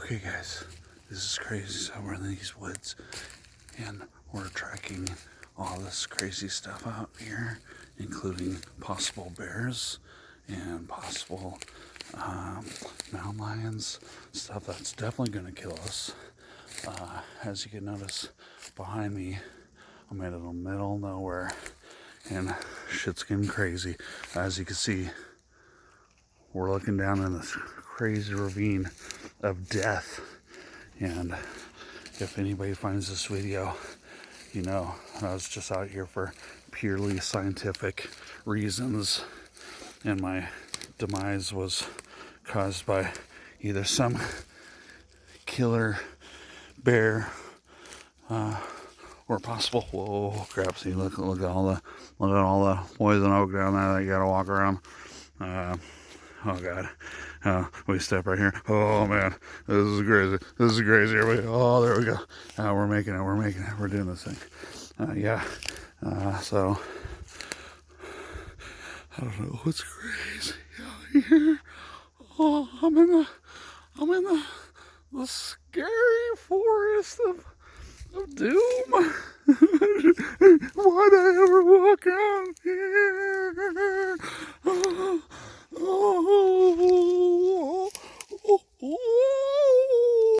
Okay guys, this is crazy. So we're in these woods and we're tracking all this crazy stuff out here, including possible bears and possible mountain lions, stuff that's definitely going to kill us. As you can notice behind me, I'm in the middle of nowhere and shit's getting crazy. As you can see, we're looking down in this crazy ravine of death. And if anybody finds this video, you know I was just out here for purely scientific reasons, and my demise was caused by either some killer bear or possible. Whoa, crap! See, look at all the poison oak down there that you gotta walk around. Oh god. We step right here. Oh man, this is crazy. This is crazy. Everybody. Oh, there we go. We're making it. We're doing this thing. Yeah. So I don't know what's crazy out here. Oh, I'm in the scary forest of doom. Why'd I ever walk out